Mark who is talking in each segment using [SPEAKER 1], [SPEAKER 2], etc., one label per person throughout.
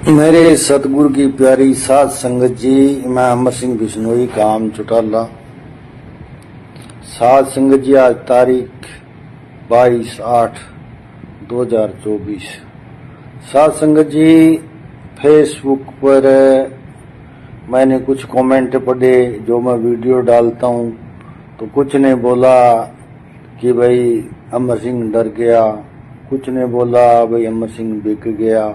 [SPEAKER 1] मेरे सतगुरु की प्यारी साध संगत जी, मैं अमर सिंह बिश्नोई, काम चुटाला। साध संगत जी, आज तारीख 22/8/2024। साध संगत जी, फेसबुक पर मैंने कुछ कमेंट पढ़े जो मैं वीडियो डालता हूँ, तो कुछ ने बोला कि भाई अमर सिंह डर गया, कुछ ने बोला भाई अमर सिंह बिक गया,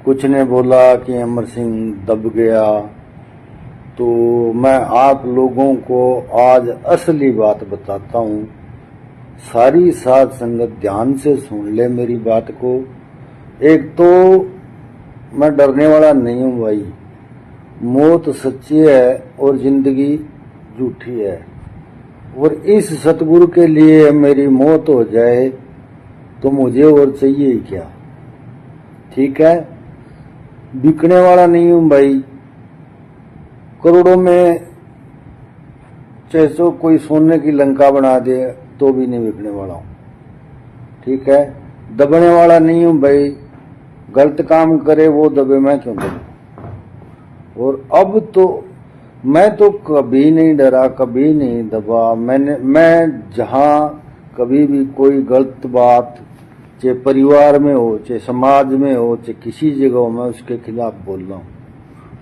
[SPEAKER 1] कुछ ने बोला कि अमर सिंह दब गया। तो मैं आप लोगों को आज असली बात बताता हूँ। सारी साध संगत ध्यान से सुन ले मेरी बात को। एक तो मैं डरने वाला नहीं हूँ भाई, मौत सच्ची है और जिंदगी झूठी है, और इस सतगुरु के लिए मेरी मौत हो जाए तो मुझे और चाहिए ही क्या। ठीक है, बिकने वाला नहीं हूं भाई। करोड़ों में चाहे सो कोई सोने की लंका बना दे तो भी नहीं बिकने वाला हूं। ठीक है, दबने वाला नहीं हूं भाई। गलत काम करे वो दबे, मैं क्यों दबूं। और अब तो मैं तो कभी नहीं डरा, कभी नहीं दबा। मैं जहां कभी भी कोई गलत बात, चाहे परिवार में हो, चाहे समाज में हो, चाहे किसी जगह हो, मैं उसके खिलाफ बोल रहा हूँ।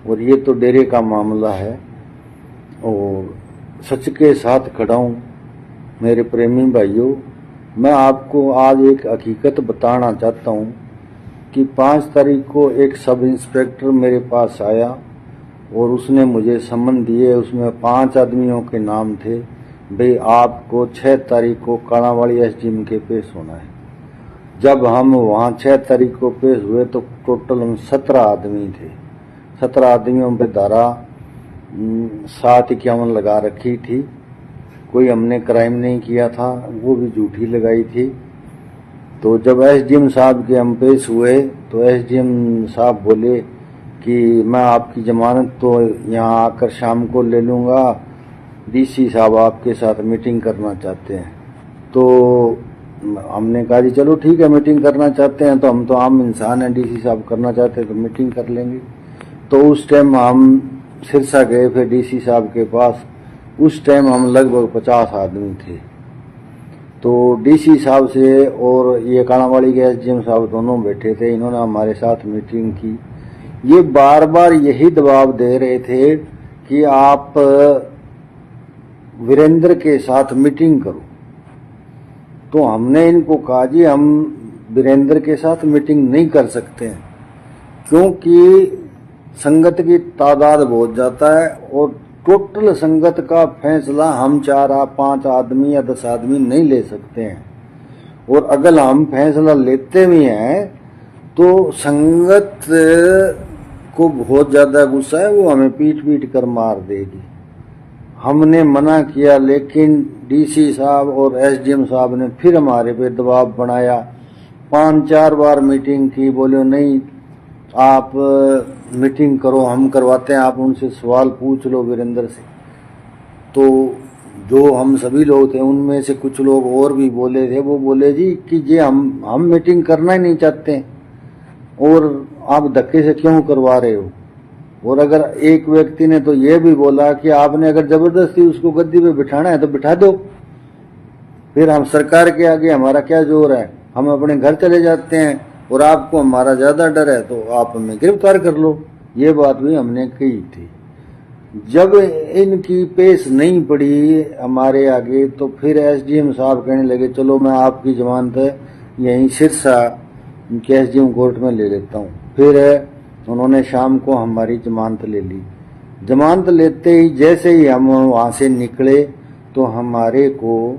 [SPEAKER 1] और ये तो डेरे का मामला है और सच के साथ खड़ा हूँ। मेरे प्रेमी भाइयों, मैं आपको आज एक हकीकत बताना चाहता हूँ कि 5 तारीख को एक सब इंस्पेक्टर मेरे पास आया और उसने मुझे सम्मन दिए। उसमें 5 आदमियों के नाम थे। भाई आपको 6 तारीख को काणावाली एसडीएम के पेश होना है। जब हम वहाँ 6 तारीख को पेश हुए तो टोटल हम 17 आदमी थे। 17 आदमियों पे धारा 751 लगा रखी थी। कोई हमने क्राइम नहीं किया था, वो भी झूठी लगाई थी। तो जब एसडीएम साहब के हम पेश हुए तो एसडीएम साहब बोले कि मैं आपकी जमानत तो यहाँ आकर शाम को ले लूँगा, डीसी साहब आपके साथ मीटिंग करना चाहते हैं। तो हमने कहा जी चलो ठीक है, मीटिंग करना चाहते हैं तो हम तो आम इंसान हैं, डीसी साहब करना चाहते हैं तो मीटिंग कर लेंगे। तो उस टाइम हम सिरसा गए फिर डीसी साहब के पास। उस टाइम हम लगभग 50 आदमी थे। तो डीसी साहब से और ये काणावाली के एसडीएम साहब दोनों बैठे थे। इन्होंने हमारे साथ मीटिंग की। ये बार बार यही दबाव दे रहे थे कि आप वीरेंद्र के साथ मीटिंग करो। तो हमने इनको कहा जी हम वीरेंद्र के साथ मीटिंग नहीं कर सकते हैं, क्योंकि संगत की तादाद बहुत जाता है और टोटल संगत का फैसला हम 4-5 आदमी या 10 आदमी नहीं ले सकते हैं। और अगर हम फैसला लेते भी हैं तो संगत को बहुत ज्यादा गुस्सा है, वो हमें पीट कर मार देगी। हमने मना किया, लेकिन डीसी साहब और एसडीएम साहब ने फिर हमारे पे दबाव बनाया। 5-4 बार मीटिंग की, बोले नहीं आप मीटिंग करो, हम करवाते हैं, आप उनसे सवाल पूछ लो वीरेंद्र से। तो जो हम सभी लोग थे उनमें से कुछ लोग और भी बोले थे। वो बोले जी कि ये हम मीटिंग करना ही नहीं चाहते और आप धक्के से क्यों करवा रहे हो। और अगर एक व्यक्ति ने तो ये भी बोला कि आपने अगर जबरदस्ती उसको गद्दी पे बिठाना है तो बिठा दो, फिर हम सरकार के आगे हमारा क्या जोर है, हम अपने घर चले जाते हैं और आपको हमारा ज्यादा डर है तो आप हमें गिरफ्तार कर लो। ये बात भी हमने कही थी। जब इनकी पेश नहीं पड़ी हमारे आगे तो फिर एसडीएम साहब कहने लगे चलो मैं आपकी जमानत यहीं सिरसा के एसडीएम कोर्ट में ले लेता हूँ। फिर उन्होंने शाम को हमारी जमानत ले ली। जमानत लेते ही जैसे ही हम वहां से निकले तो हमारे को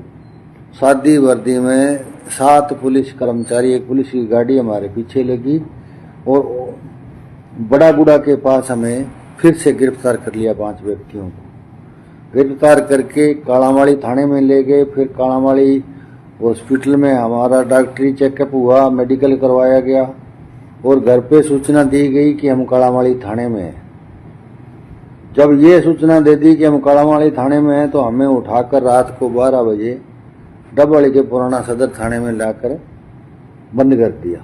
[SPEAKER 1] सादी वर्दी में 7 पुलिस कर्मचारी, एक पुलिस की गाड़ी हमारे पीछे लगी और बड़ा गुड़ा के पास हमें फिर से गिरफ्तार कर लिया। 5 व्यक्तियों को गिरफ्तार करके काणावाली थाने में ले गए। फिर काणावाली हॉस्पिटल में हमारा डॉक्टरी चेकअप हुआ, मेडिकल करवाया गया और घर पे सूचना दी गई कि हम काणावाली थाने में हैं। जब ये सूचना दे दी कि हम काणावाली थाने में हैं तो हमें उठाकर रात को 12 बजे डबवाली के पुराना सदर थाने में लाकर बंद कर दिया।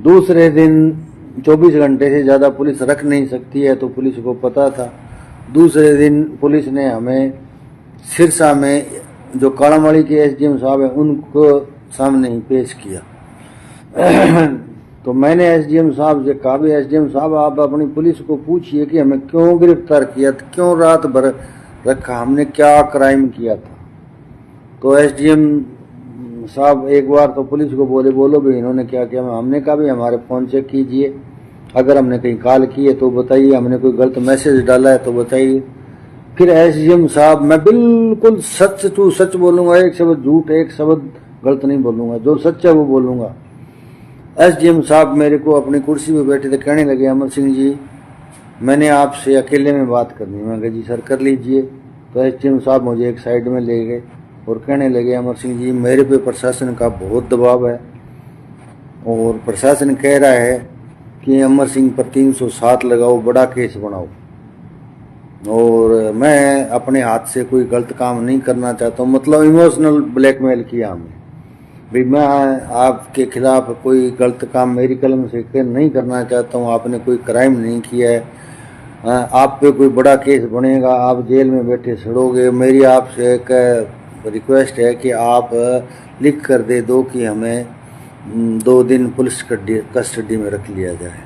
[SPEAKER 1] दूसरे दिन 24 घंटे से ज़्यादा पुलिस रख नहीं सकती है, तो पुलिस को पता था। दूसरे दिन पुलिस ने हमें सिरसा में जो कालामाड़ी के एसडीएम साहब हैं उनको सामने ही पेश किया। तो मैंने एसडीएम साहब से कहा, भी एसडीएम साहब आप अपनी पुलिस को पूछिए कि हमें क्यों गिरफ्तार किया था, क्यों रात भर रखा, हमने क्या क्राइम किया था। तो एसडीएम साहब एक बार तो पुलिस को बोले, बोलो भी इन्होंने क्या किया। हमने कहा भी हमारे फ़ोन चेक कीजिए, अगर हमने कहीं कॉल की है तो बताइए, हमने कोई गलत मैसेज डाला है तो बताइए। फिर एसडीएम साहब, मैं बिल्कुल सच टू सच बोलूँगा, एक शब्द झूठ एक शब्द गलत नहीं बोलूँगा, जो सच है वो बोलूँगा। एसडीएम साहब मेरे को अपनी कुर्सी पे बैठे थे, कहने लगे, अमर सिंह जी मैंने आपसे अकेले में बात करनी है। मैं कहा जी सर कर लीजिए। तो एसडीएम साहब मुझे एक साइड में ले गए और कहने लगे, अमर सिंह जी मेरे पे प्रशासन का बहुत दबाव है और प्रशासन कह रहा है कि अमर सिंह पर 307 लगाओ, बड़ा केस बनाओ, और मैं अपने हाथ से कोई गलत काम नहीं करना चाहता हूँ। मतलब इमोशनल ब्लैकमेल किया हमें, भाई मैं आपके खिलाफ कोई गलत काम मेरी कलम से नहीं करना चाहता हूँ, आपने कोई क्राइम नहीं किया है, आप पे कोई बड़ा केस बनेगा, आप जेल में बैठे सड़ोगे। मेरी आपसे एक रिक्वेस्ट है कि आप लिख कर दे दो कि हमें 2 दिन पुलिस कस्टडी में रख लिया जाए।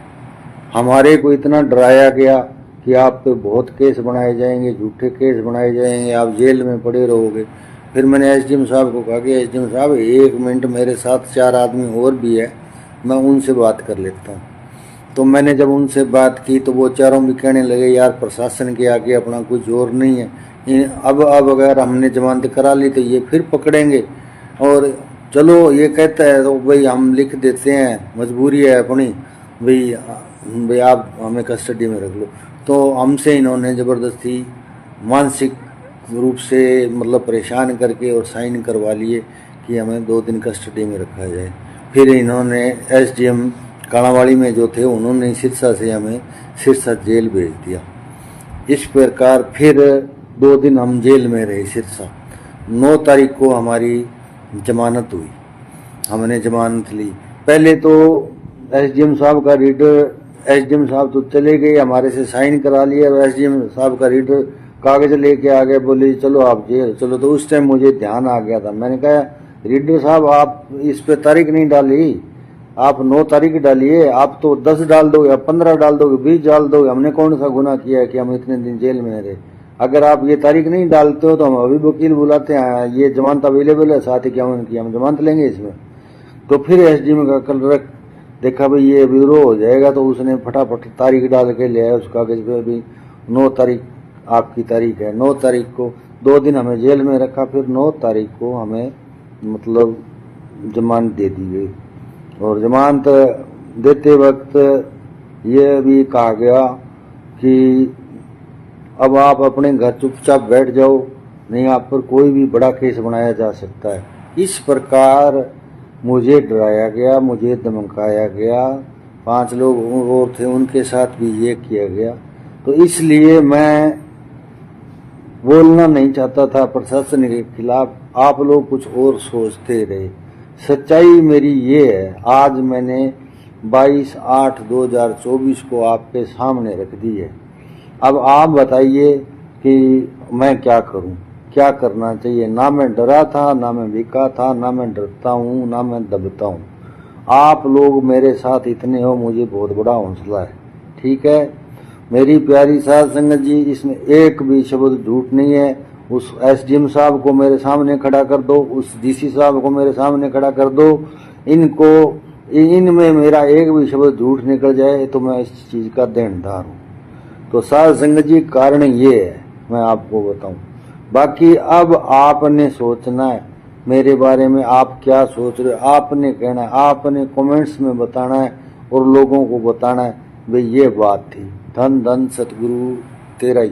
[SPEAKER 1] हमारे को इतना डराया गया कि आप पे बहुत केस बनाए जाएंगे, झूठे केस बनाए जाएंगे, आप जेल में पड़े रहोगे। फिर मैंने एसडीएम साहब को कहा कि एसडीएम साहब 1 मिनट, मेरे साथ 4 आदमी और भी है, मैं उनसे बात कर लेता हूँ। तो मैंने जब उनसे बात की तो वो चारों भी कहने लगे, यार प्रशासन के आगे अपना कोई जोर नहीं है, अब अगर हमने जमानत करा ली तो ये फिर पकड़ेंगे, और चलो ये कहता है तो भाई हम लिख देते हैं, मजबूरी है अपनी, भाई आप हमें कस्टडी में रख लो। तो हमसे इन्होंने ज़बरदस्ती मानसिक रूप से मतलब परेशान करके और साइन करवा लिए कि हमें 2 दिन कस्टडी में रखा जाए। फिर इन्होंने एसडीएम कालावाड़ी में जो थे उन्होंने सिरसा से हमें सिरसा जेल भेज दिया। इस प्रकार फिर 2 दिन हम जेल में रहे सिरसा। 9 तारीख को हमारी जमानत हुई, हमने जमानत ली। पहले तो एसडीएम साहब का रीडर, एसडीएम साहब तो चले गए, हमारे से साइन करा लिया, और एसडीएम साहब का रीडर कागज लेके आ गए, बोले चलो आप जेल चलो। तो उस टाइम मुझे ध्यान आ गया था, मैंने कहा रीडर साहब आप इस पे तारीख नहीं डाली, आप 9 तारीख डालिए, आप तो 10 डाल दोगे, 15 डाल दोगे, 20 डाल दोगे, हमने कौन सा गुनाह किया है कि हम इतने दिन जेल में रहे। अगर आप ये तारीख नहीं डालते हो तो हम अभी वकील बुलाते हैं, ये जमानत अवेलेबल है, साथ ही क्या उनकी हम जमानत लेंगे इसमें। तो फिर एसडीएम का कल देखा भाई ये ब्यूरो हो जाएगा, तो उसने फटाफट तारीख डाल के ले आया उस कागज पे, भी 9 तारीख आपकी तारीख है। 9 तारीख को 2 दिन हमें जेल में रखा, फिर 9 तारीख को हमें मतलब जमानत दे दी गई। और जमानत देते वक्त ये भी कहा गया कि अब आप अपने घर चुपचाप बैठ जाओ, नहीं आप पर कोई भी बड़ा केस बनाया जा सकता है। इस प्रकार मुझे डराया गया, मुझे धमकाया गया। 5 लोग और थे, उनके साथ भी ये किया गया। तो इसलिए मैं बोलना नहीं चाहता था प्रशासन के खिलाफ, आप लोग कुछ और सोचते रहे। सच्चाई मेरी ये है, आज मैंने 22/8/2024 को आपके सामने रख दी है। अब आप बताइए कि मैं क्या करूं, क्या करना चाहिए। ना मैं डरा था, ना मैं बिका था, ना मैं डरता हूं, ना मैं दबता हूं। आप लोग मेरे साथ इतने हो, मुझे बहुत बड़ा हौसला है। ठीक है मेरी प्यारी साध संगत जी, इसमें एक भी शब्द झूठ नहीं है। उस एसडीएम साहब को मेरे सामने खड़ा कर दो, उस डीसी साहब को मेरे सामने खड़ा कर दो, इनमें मेरा एक भी शब्द झूठ निकल जाए तो मैं इस चीज का देनदार हूँ। तो साध संगत जी कारण ये है, मैं आपको बताऊं। बाकी अब आपने सोचना है मेरे बारे में, आप क्या सोच रहे हो आपने कहना है, आपने कमेंट्स में बताना है और लोगों को बताना है भाई ये बात थी। धन धन सतगुरु तेरा ही।